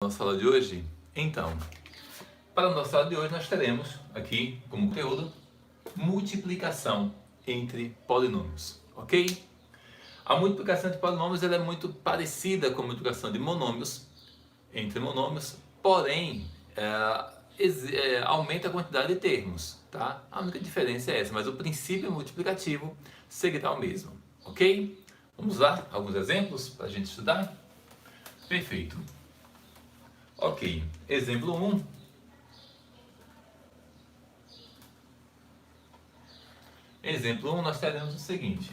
Nossa aula de hoje? Então, para a nossa aula de hoje nós teremos aqui como conteúdo multiplicação entre polinômios, ok? A multiplicação entre polinômios ela é muito parecida com a multiplicação de monômios entre monômios, porém aumenta a quantidade de termos, tá? A única diferença é essa, mas o princípio multiplicativo seguirá o mesmo, ok? Vamos lá, alguns exemplos para a gente estudar? Perfeito. Ok, exemplo 1. Exemplo 1, nós teremos o seguinte.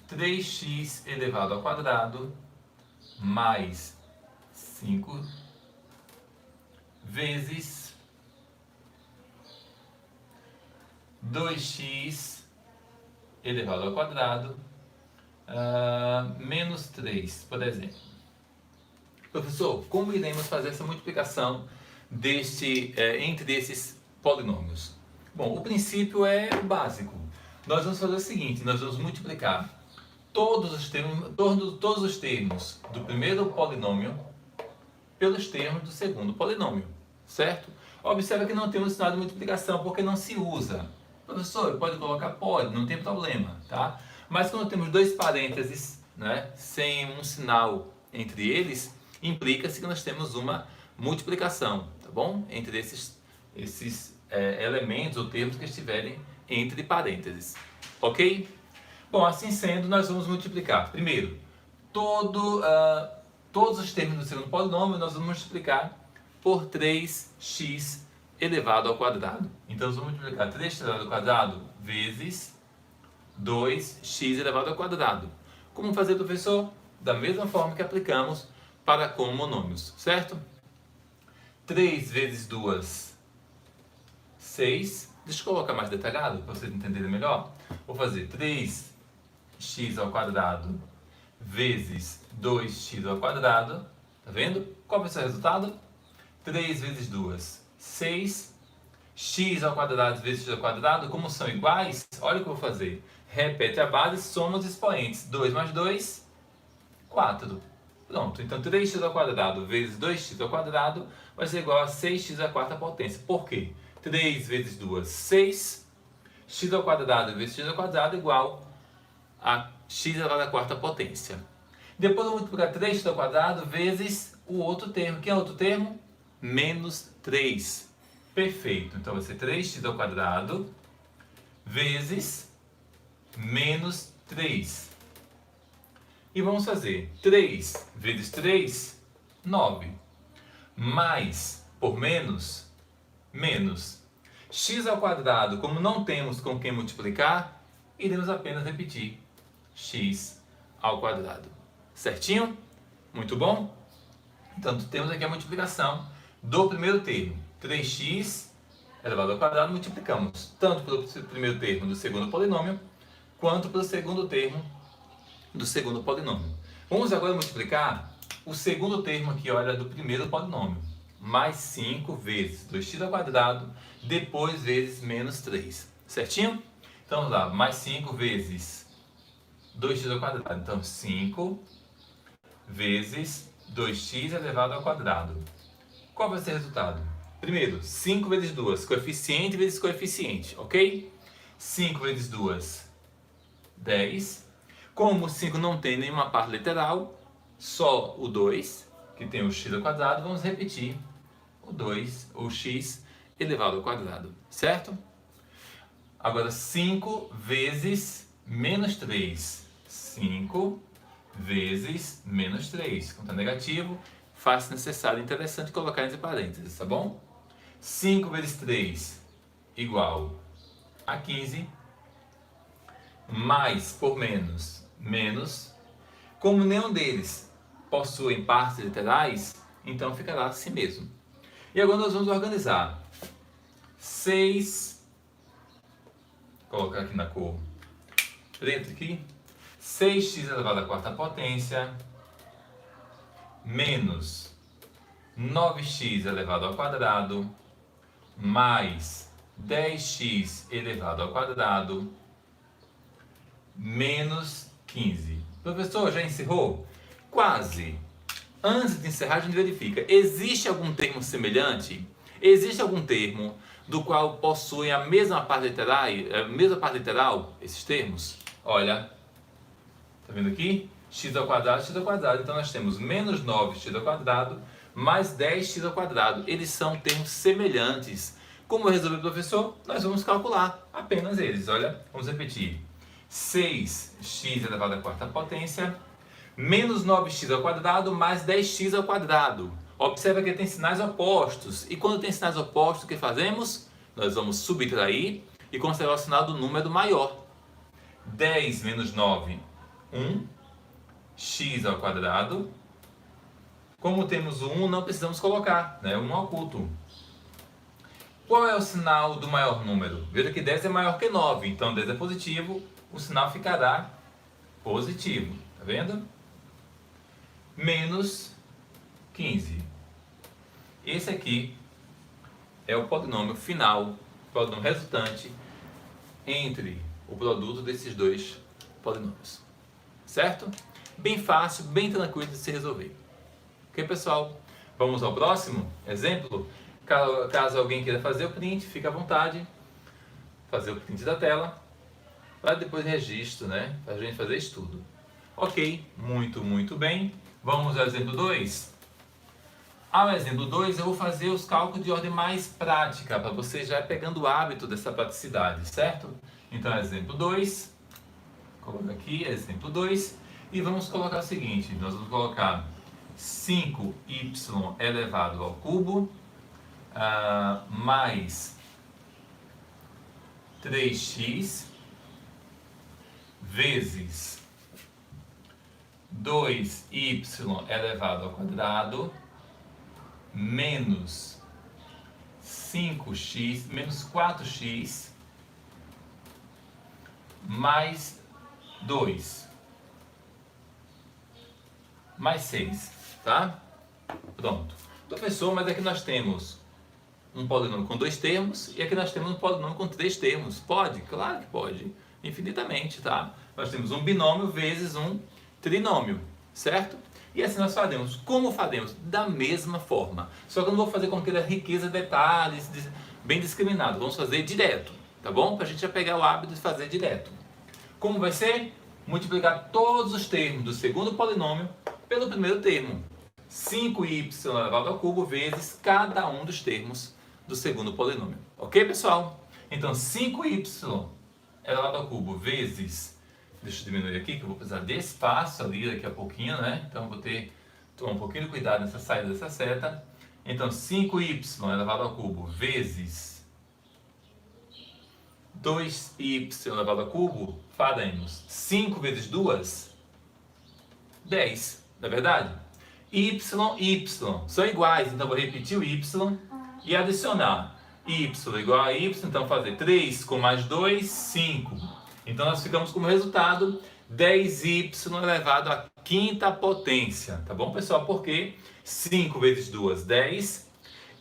3x elevado ao quadrado mais 5 vezes 2x elevado ao quadrado menos 3, por exemplo. Professor, como iremos fazer essa multiplicação entre esses polinômios? Bom, o princípio é o básico. Nós vamos fazer o seguinte, nós vamos multiplicar todos os termos do primeiro polinômio pelos termos do segundo polinômio, certo? Observa que não temos sinal de multiplicação porque não se usa. Professor, pode colocar? Pode, não tem problema, tá? Mas quando temos dois parênteses, né, sem um sinal entre eles, implica-se que nós temos uma multiplicação, tá bom? Entre esses elementos ou termos que estiverem entre parênteses, ok? Bom, assim sendo, nós vamos multiplicar. Primeiro, todos os termos do segundo polinômio nós vamos multiplicar por 3x elevado ao quadrado. Então, nós vamos multiplicar 3x elevado ao quadrado vezes 2x elevado ao quadrado. Como fazer, professor? Da mesma forma que aplicamos para com monômios, certo? 3 vezes 2, 6. Deixa eu colocar mais detalhado para vocês entenderem melhor. Vou fazer 3x ao quadrado vezes 2x ao quadrado. Tá vendo? Qual vai ser o resultado? 3 vezes 2, 6. X ao quadrado vezes x ao quadrado, como são iguais, olha o que eu vou fazer. Repete a base, soma os expoentes. 2 mais 2, 4. Pronto, então 3x ao quadrado vezes 2x ao quadrado vai ser igual a 6x à quarta potência. Por quê? 3 vezes 2, 6. X ao quadrado vezes x ao quadrado igual a x elevado à quarta potência. Depois eu vou multiplicar 3x ao quadrado vezes o outro termo. Que é o outro termo? Menos 3. Perfeito. Então vai ser 3x ao quadrado vezes menos 3. E vamos fazer 3 vezes 3, 9. Mais por menos, menos. X ao quadrado, como não temos com quem multiplicar, iremos apenas repetir x ao quadrado. Certinho? Muito bom? Então, temos aqui a multiplicação do primeiro termo. 3x elevado ao quadrado, multiplicamos tanto pelo primeiro termo do segundo polinômio, quanto pelo segundo termo do segundo polinômio. Vamos agora multiplicar o segundo termo aqui, olha, do primeiro polinômio. Mais 5 vezes 2x ao quadrado, depois vezes menos 3. Certinho? Então, vamos lá. Mais 5 vezes 2x ao quadrado. Então, 5 vezes 2x elevado ao quadrado. Qual vai ser o resultado? Primeiro, 5 vezes 2, coeficiente vezes coeficiente, ok? 5 vezes 2, 10. Como o 5 não tem nenhuma parte literal, só o 2, que tem o x ao quadrado, vamos repetir o 2, ou x elevado ao quadrado, certo? Agora, 5 vezes menos 3. 5 vezes menos 3. Conta negativo, faz necessário, interessante colocar entre parênteses, tá bom? 5 vezes 3 igual a 15. Mais por menos, menos. Como nenhum deles possuem partes literais, então ficará assim mesmo. E agora nós vamos organizar. 6, vou colocar aqui na cor preta aqui. 6x elevado à quarta potência menos 9x elevado ao quadrado mais 10x elevado ao quadrado menos 15. Professor, já encerrou? Quase. Antes de encerrar, a gente verifica, existe algum termo semelhante? Existe algum termo do qual possuem a mesma parte literal, esses termos? Olha, tá vendo aqui? X ao quadrado, x ao quadrado. Então nós temos menos 9x ao quadrado mais 10x ao quadrado. Eles são termos semelhantes. Como resolver, professor? Nós vamos calcular apenas eles. Olha, vamos repetir. 6x elevado à quarta potência menos 9x ao quadrado mais 10x ao quadrado. Observa que tem sinais opostos. E quando tem sinais opostos, o que fazemos? Nós vamos subtrair e considerar o sinal do número maior. 10 menos 9, 1. X ao quadrado. Como temos o 1, não precisamos colocar, né? 1 oculto. Qual é o sinal do maior número? Veja que 10 é maior que 9, então 10 é positivo, o sinal ficará positivo. Tá vendo? Menos 15. Esse aqui é o polinômio final, o polinômio resultante entre o produto desses dois polinômios. Certo? Bem fácil, bem tranquilo de se resolver. Ok, pessoal? Vamos ao próximo exemplo? Caso alguém queira fazer o print, fique à vontade. Fazer o print da tela. Para depois registro, né? Para a gente fazer estudo. Ok, muito bem. Vamos ao exemplo 2. Ao exemplo 2, eu vou fazer os cálculos de ordem mais prática, para você já ir pegando o hábito dessa praticidade, certo? Então, exemplo 2. Coloca aqui, exemplo 2. E vamos colocar o seguinte, nós vamos colocar 5y elevado ao cubo mais 3x vezes 2y elevado ao quadrado menos 5x menos 4x mais 2 mais 6, tá? Pronto. Professor, mas aqui nós temos um polinômio com 2 termos e aqui nós temos um polinômio com 3 termos. Pode? Claro que pode. Infinitamente, tá? Nós temos um binômio vezes um trinômio, certo? E assim nós faremos. Como faremos? Da mesma forma. Só que eu não vou fazer com aquela riqueza de detalhes, bem discriminado. Vamos fazer direto, tá bom? Para a gente já pegar o hábito de fazer direto. Como vai ser? Multiplicar todos os termos do segundo polinômio pelo primeiro termo. 5y elevado ao cubo vezes cada um dos termos do segundo polinômio. Ok, pessoal? Então, 5y elevado ao cubo vezes... Deixa eu diminuir aqui, que eu vou precisar de espaço ali daqui a pouquinho, né? Então, vou tomar um pouquinho de cuidado nessa saída dessa seta. Então, 5y elevado ao cubo vezes 2y elevado ao cubo, faremos 5 vezes 2, 10, não é verdade? Y, y são iguais, então vou repetir o y e adicionar y igual a y, então fazer 3 com mais 2, 5. Então nós ficamos como resultado 10y elevado à quinta potência, tá bom, pessoal? Porque 5 vezes 2, 10,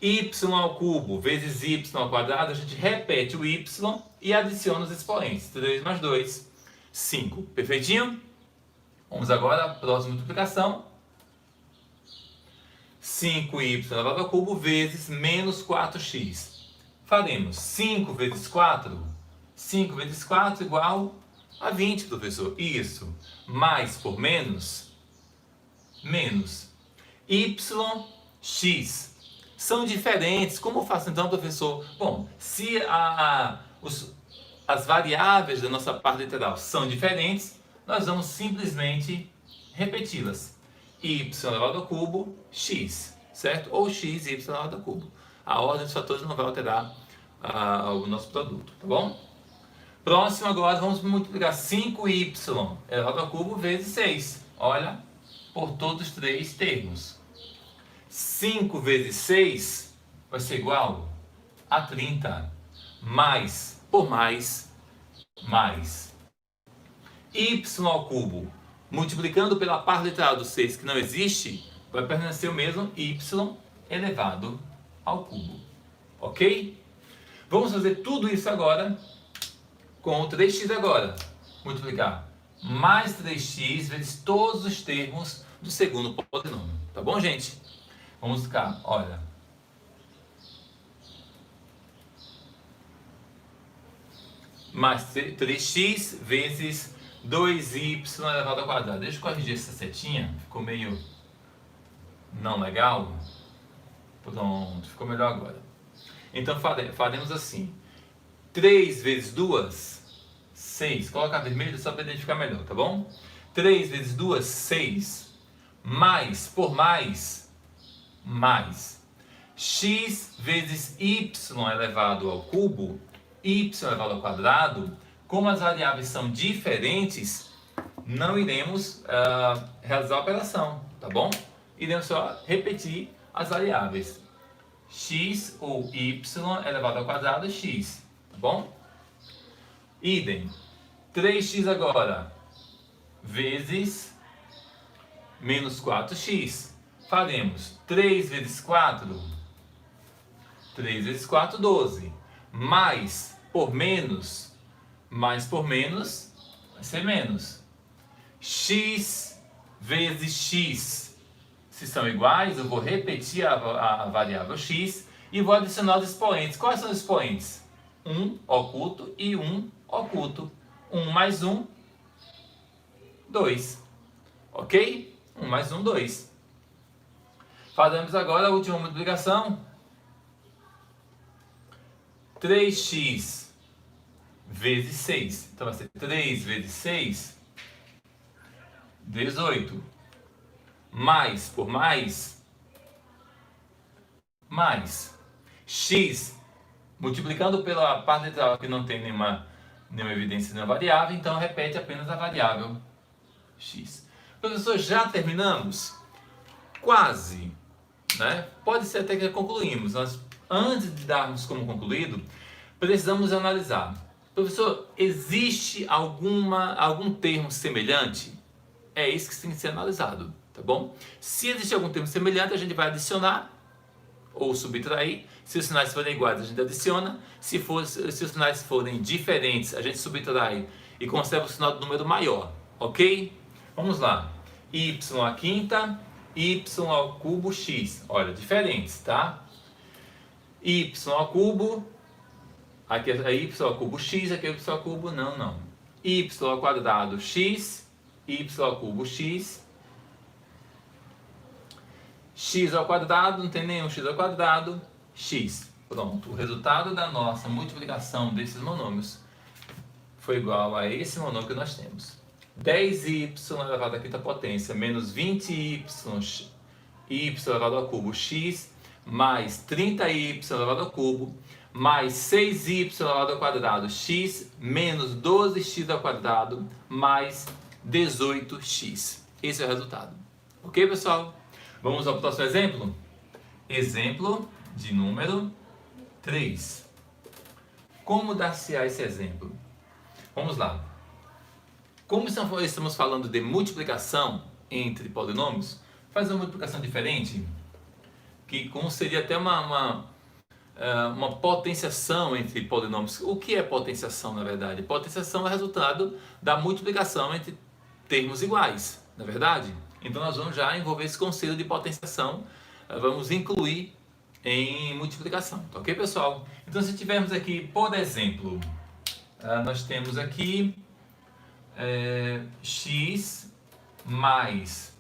y ao cubo vezes y ao quadrado, a gente repete o y e adiciona os expoentes. 3 mais 2, 5. Perfeitinho? Vamos agora à próxima multiplicação. 5y elevado ao cubo vezes menos 4x. Faremos 5 vezes 4. 5 vezes 4 igual a 20, professor. Isso. Mais por menos, menos. Y, x. São diferentes. Como eu faço então, professor? Bom, se as variáveis da nossa parte literal são diferentes, nós vamos simplesmente repeti-las. Y elevado ao cubo, x, certo? Ou x e y elevado ao cubo. A ordem dos fatores não vai alterar o nosso produto, tá bom? Próximo agora, vamos multiplicar 5y elevado ao cubo vezes 6. Olha, por todos os 3 termos. 5 vezes 6 vai ser igual a 30. Mais, por mais, mais. Y ao cubo, multiplicando pela parte literal do 6 que não existe, vai permanecer o mesmo y elevado ao cubo. Ok? Vamos fazer tudo isso agora com o 3x agora. Multiplicar mais 3x vezes todos os termos do segundo polinômio. Tá Tá bom, gente? Vamos ficar, olha. Mais 3x vezes 2y elevado ao quadrado. Deixa eu corrigir essa setinha, ficou meio não legal. Pronto, ficou melhor agora. Então faremos assim. 3 vezes 2, 6. Coloca vermelho só para identificar melhor, tá bom? 3 vezes 2, 6. Mais, por mais, x vezes y elevado ao cubo, y elevado ao quadrado. Como as variáveis são diferentes, não iremos realizar a operação, tá bom? Iremos só repetir as variáveis. X ou y elevado ao quadrado é x, tá bom? Idem. 3x agora, vezes menos 4x. Faremos 3 vezes 4, 3 vezes 4, 12. Mais por menos vai ser menos. X vezes x. Se são iguais, eu vou repetir a variável x e vou adicionar os expoentes. Quais são os expoentes? 1 oculto e 1 oculto. 1 mais 1, 2. Ok? 1 mais 1, 2. Fazemos agora a última multiplicação. 3x vezes 6. Então vai ser 3 vezes 6, 18. Mais por mais, x, multiplicando pela parte literal que não tem nenhuma evidência de nenhuma variável, então repete apenas a variável x. Professor, já terminamos? Quase, né? Pode ser até que já concluímos. Nós, antes de darmos como concluído, precisamos analisar. Professor, existe algum termo semelhante? É isso que tem que ser analisado, tá bom? Se existe algum termo semelhante, a gente vai adicionar ou subtrair. Se os sinais forem iguais, a gente adiciona. Se os sinais forem diferentes, a gente subtrai e conserva o sinal do número maior, ok? Vamos lá. Y à quinta, y ao cubo, x. Olha, diferentes, tá? Y ao cubo, aqui é y ao cubo x, aqui é y ao cubo, não. Y ao quadrado, x, y ao cubo, x. X ao quadrado, não tem nenhum x ao quadrado, x. Pronto, o resultado da nossa multiplicação desses monômios foi igual a esse monômio que nós temos. 10y elevado à quinta potência menos 20y y elevado ao cubo x mais 30y elevado ao cubo mais 6y elevado ao quadrado x menos 12x ao quadrado mais 18x. Esse é o resultado. Ok, pessoal? Vamos ao próximo exemplo? Exemplo de número 3. Como dar-se-á esse exemplo? Vamos lá. Como estamos falando de multiplicação entre polinômios, fazer uma multiplicação diferente, que seria até uma potenciação entre polinômios. O que é potenciação, na verdade? Potenciação é resultado da multiplicação entre termos iguais, na verdade? Então nós vamos já envolver esse conceito de potenciação, vamos incluir em multiplicação, tá ok, pessoal? Então se tivermos aqui, por exemplo, nós temos aqui x mais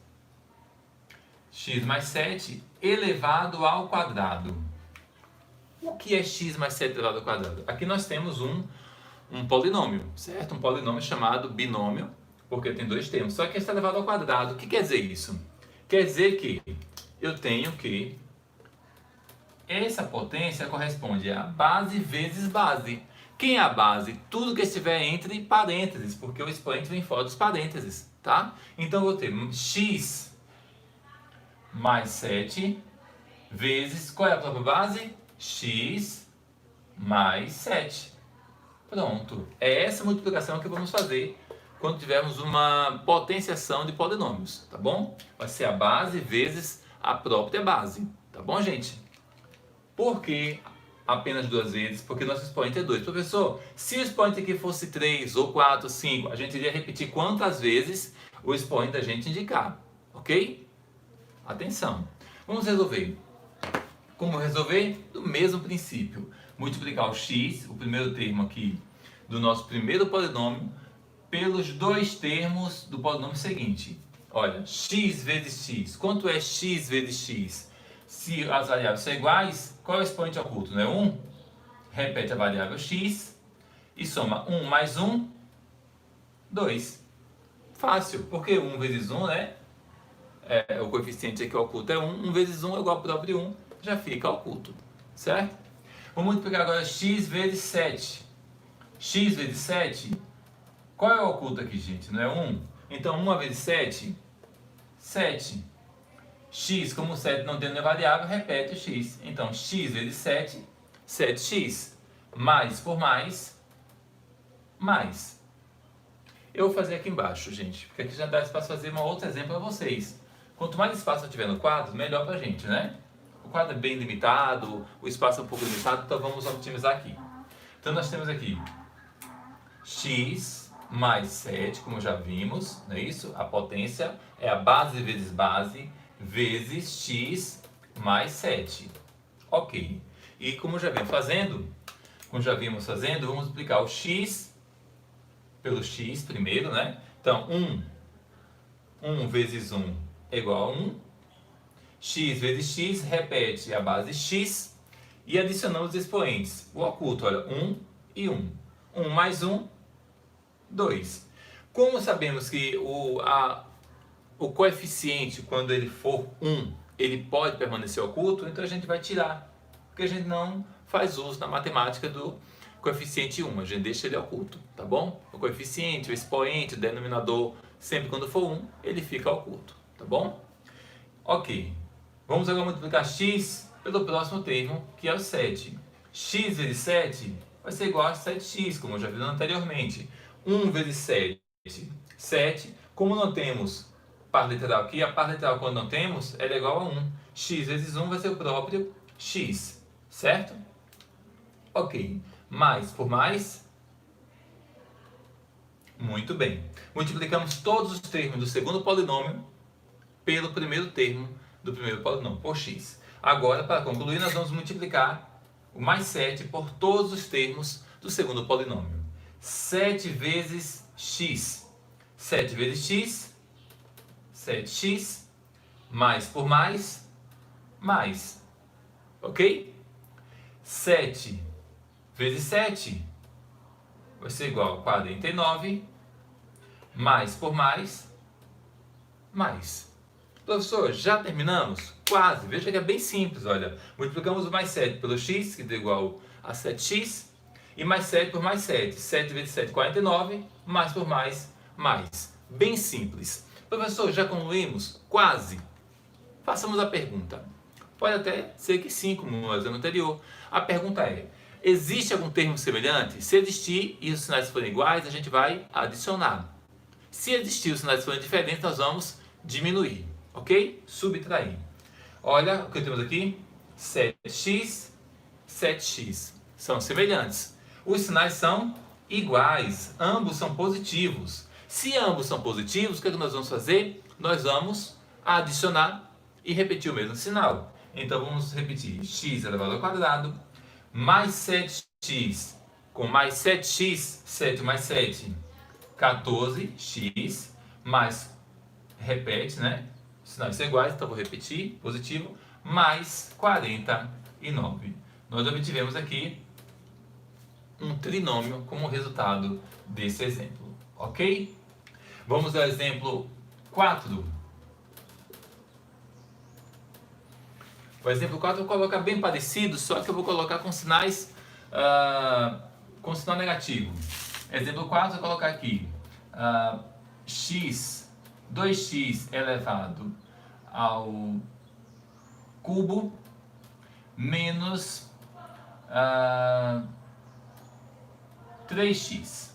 7 elevado ao quadrado. O que é x mais 7 elevado ao quadrado? Aqui nós temos um polinômio, certo? Um polinômio chamado binômio, porque tem dois termos, só que está elevado ao quadrado. O que quer dizer isso? Quer dizer que eu tenho que essa potência corresponde a base vezes base. Quem é a base? Tudo que estiver entre parênteses, porque o expoente vem fora dos parênteses, tá? Então eu vou ter x mais 7 vezes, qual é a própria base? X mais 7. Pronto. É essa multiplicação que vamos fazer quando tivermos uma potenciação de polinômios, tá bom? Vai ser a base vezes a própria base, tá bom, gente? Por que apenas duas vezes? Porque nosso expoente é 2. Professor, se o expoente aqui fosse 3 ou 4, 5, a gente iria repetir quantas vezes o expoente da gente indicar, ok? Atenção. Vamos resolver. Como resolver? Do mesmo princípio. Multiplicar o x, o primeiro termo aqui do nosso primeiro polinômio, pelos dois termos do polinômio seguinte. Olha, x vezes x. Quanto é x vezes x? Se as variáveis são iguais, qual é o expoente oculto? Não é 1? Repete a variável x e soma 1 mais 1, 2. Fácil, porque 1 vezes 1, né? O coeficiente aqui oculto é 1. 1 vezes 1 é igual ao próprio 1, já fica oculto, certo? Vamos multiplicar agora x vezes 7. X vezes 7, qual é o oculto aqui, gente? Não é 1? Então, 1 vezes 7, 7. X, como 7 não tem nenhuma variável, repete o x. Então, x vezes 7, 7x. Mais por mais, mais. Eu vou fazer aqui embaixo, gente, porque aqui já dá espaço para fazer um outro exemplo para vocês. Quanto mais espaço eu tiver no quadro, melhor para a gente, né? O quadro é bem limitado, o espaço é um pouco limitado, então vamos otimizar aqui. Então, nós temos aqui x mais 7, como já vimos, não é isso? A potência é a base vezes x mais 7. Ok. E como já vimos fazendo, vamos multiplicar o x pelo x primeiro, né? Então, 1 vezes 1 é igual a 1. X vezes x repete a base x e adicionamos os expoentes. O oculto, olha, 1 e 1. 1 mais 1, 2. Como sabemos que o coeficiente, quando ele for 1, ele pode permanecer oculto, então a gente vai tirar. Porque a gente não faz uso na matemática do coeficiente 1, a gente deixa ele oculto, tá bom? O coeficiente, o expoente, o denominador, sempre quando for 1, ele fica oculto, tá bom? Ok. Vamos agora multiplicar x pelo próximo termo, que é o 7. X vezes 7 vai ser igual a 7x, como eu já vi anteriormente. 1 vezes 7, 7. Como não temos par literal aqui, a par literal quando não temos, ela é igual a 1. X vezes 1 vai ser o próprio x, certo? Ok. Mais por mais. Muito bem. Multiplicamos todos os termos do segundo polinômio pelo primeiro termo do primeiro polinômio, por x. Agora, para concluir, nós vamos multiplicar o mais 7 por todos os termos do segundo polinômio. 7 vezes x. 7 vezes x, 7x, mais por mais, mais. Ok? 7 vezes 7 vai ser igual a 49, mais por mais, mais. Professor, já terminamos? Quase. Veja que é bem simples, olha. Multiplicamos o mais 7 pelo x, que dá igual a 7x, e mais 7 por mais 7. 7 vezes 7, 49, mais por mais, mais. Bem simples. Professor, já concluímos? Quase. Façamos a pergunta. Pode até ser que sim, como no exame anterior. A pergunta é: existe algum termo semelhante? Se existir e os sinais forem iguais, a gente vai adicionar. Se existir e os sinais forem diferentes, nós vamos diminuir. Ok? Subtrair. Olha o que temos aqui. 7x, 7x. São semelhantes. Os sinais são iguais. Ambos são positivos. Se ambos são positivos, o que é que nós vamos fazer? Nós vamos adicionar e repetir o mesmo sinal. Então, vamos repetir. X elevado ao quadrado mais 7x com mais 7x, 7 mais 7, 14x, mais, repete, né? Sinais são iguais, então vou repetir, positivo, mais 49. Nós obtivemos aqui um trinômio como resultado desse exemplo, ok? Vamos ao exemplo 4. O exemplo 4 eu vou colocar bem parecido, só que eu vou colocar com sinais, com sinal negativo. Exemplo 4 eu vou colocar aqui, x, 2x elevado ao cubo menos 3x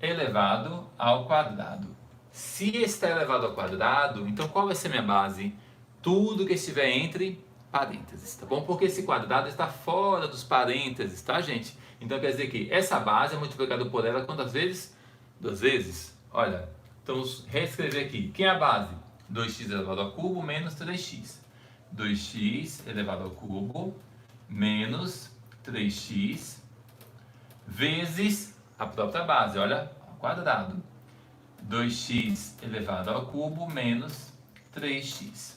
elevado ao quadrado. Se está elevado ao quadrado, então qual vai ser minha base? Tudo que estiver entre parênteses, tá bom? Porque esse quadrado está fora dos parênteses, tá, gente? Então quer dizer que essa base é multiplicada por ela quantas vezes? 2 vezes. Olha, então vamos reescrever aqui. Quem é a base? 2x elevado ao cubo menos 3x. 2x elevado ao cubo menos 3x vezes a própria base, olha, ao quadrado. 2x elevado ao cubo menos 3x.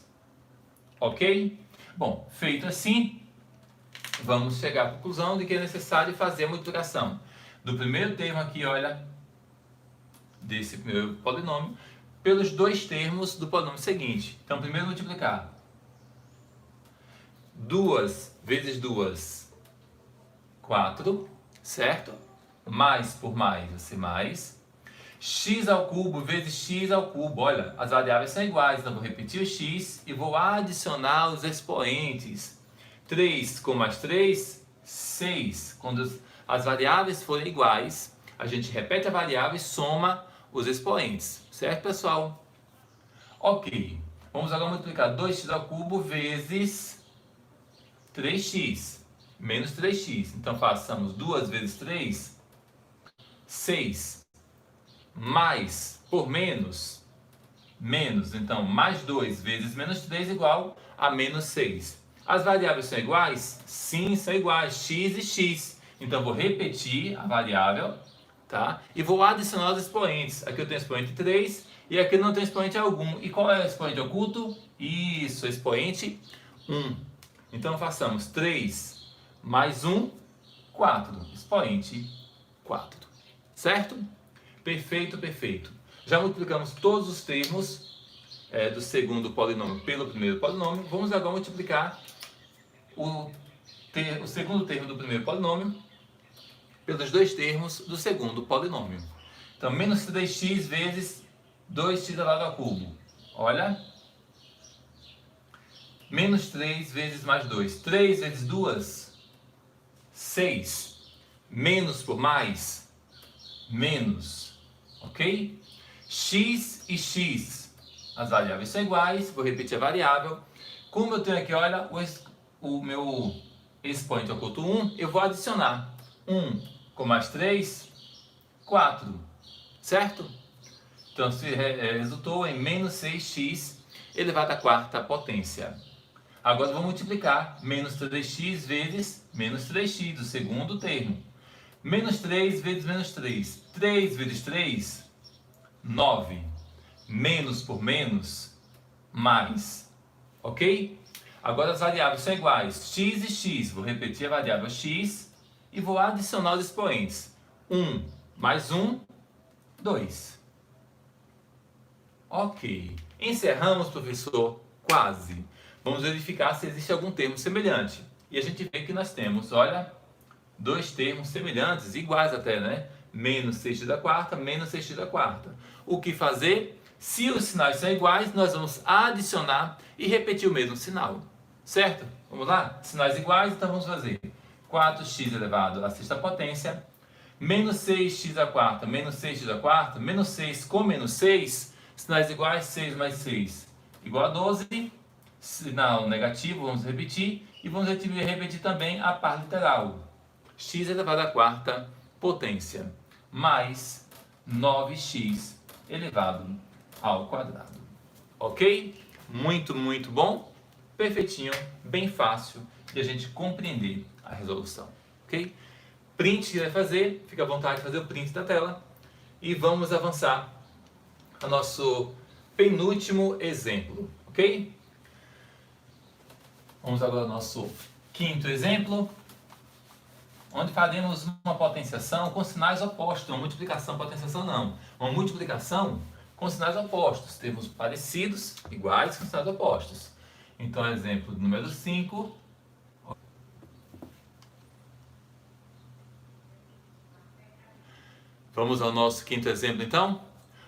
Ok? Bom, feito assim, vamos chegar à conclusão de que é necessário fazer a multiplicação do primeiro termo aqui, olha, desse primeiro polinômio, pelos dois termos do polinômio seguinte. Então, primeiro multiplicar 2 vezes 2, 4, certo? Mais por mais vai ser mais. X ao cubo vezes x ao cubo. Olha, as variáveis são iguais, então vou repetir o x e vou adicionar os expoentes. 3 com mais 3, 6. Quando as variáveis forem iguais, a gente repete a variável e soma os expoentes. Certo, pessoal? Ok. Vamos agora multiplicar 2x ao cubo vezes 3x menos 3x. Então, façamos 2 vezes 3, 6. Mais por menos, menos. Então, mais 2 vezes menos 3 igual a menos 6. As variáveis são iguais? Sim, são iguais. X e x. Então, vou repetir a variável, tá? E vou adicionar os expoentes. Aqui eu tenho expoente 3 e aqui não tem expoente algum. E qual é o expoente oculto? Isso, expoente 1. Então, façamos 3 mais 1, 4. Expoente 4. Certo? Perfeito, perfeito. Já multiplicamos todos os termos do segundo polinômio pelo primeiro polinômio. Vamos agora multiplicar o segundo termo do primeiro polinômio pelos dois termos do segundo polinômio. Então, menos 3x vezes 2x elevado ao cubo. Olha. Menos 3 vezes mais 2. 3 vezes 2, 6. Menos por mais, menos. Ok? X e x. As variáveis são iguais. Vou repetir a variável. Como eu tenho aqui, olha, o meu expoente oculto 1, eu vou adicionar 1 com mais 3, 4. Certo? Então, se resultou em menos 6x elevado à quarta potência. Agora, vou multiplicar menos 3x vezes menos 3x, do segundo termo. Menos 3 vezes menos 3. 3 vezes 3, 9. Menos por menos, mais. Ok? Agora as variáveis são iguais. X e x. Vou repetir a variável x e vou adicionar os expoentes. 1 mais 1, 2. Ok. Encerramos, professor? Quase. Vamos verificar se existe algum termo semelhante. E a gente vê que nós temos, olha, dois termos semelhantes, iguais até, né? Menos 6x da quarta, menos 6x da quarta. O que fazer? Se os sinais são iguais, nós vamos adicionar e repetir o mesmo sinal. Certo? Vamos lá? Sinais iguais, então vamos fazer 4x elevado à sexta potência, menos 6x da quarta, menos 6x da quarta, menos 6 com menos 6, sinais iguais, 6 mais 6 igual a 12, sinal negativo, vamos repetir, e vamos repetir também a par literal. X elevado à quarta potência, mais 9x elevado ao quadrado. Ok? Muito, muito bom. Perfeitinho, bem fácil de a gente compreender a resolução. Ok? Print que vai fazer, fica à vontade de fazer o print da tela. E vamos avançar ao nosso penúltimo exemplo. Ok? Vamos agora ao nosso quinto exemplo, onde faremos uma potenciação com sinais opostos. Uma multiplicação, potenciação não. Uma multiplicação com sinais opostos. Termos parecidos, iguais, com sinais opostos. Então, exemplo número 5. Vamos ao nosso quinto exemplo, então.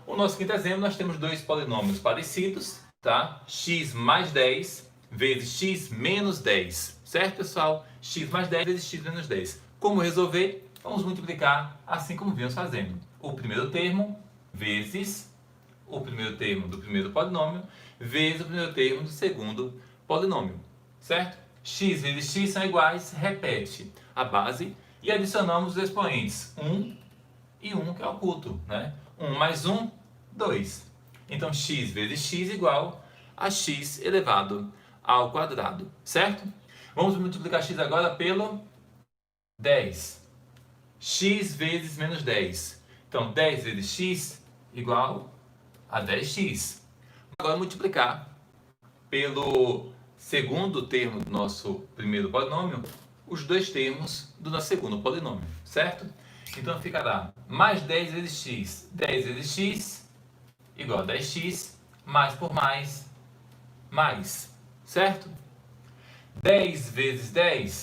O nosso quinto exemplo, nós temos dois polinômios parecidos, tá? X mais 10 vezes x menos 10. Certo, pessoal? X mais 10 vezes x menos 10. Como resolver? Vamos multiplicar assim como vimos fazendo. O primeiro termo vezes o primeiro termo do primeiro polinômio vezes o primeiro termo do segundo polinômio. Certo? X vezes x são iguais, repete a base e adicionamos os expoentes 1 e 1 que é oculto, né? 1 mais 1, 2. Então, x vezes x igual a x elevado ao quadrado, certo? Vamos multiplicar x agora pelo 10. X vezes menos 10. Então, 10 vezes x igual a 10x. Agora, multiplicar pelo segundo termo do nosso primeiro polinômio, os dois termos do nosso segundo polinômio, certo? Então, ficará mais 10 vezes x. 10 vezes x igual a 10x, mais por mais, certo? 10 vezes 10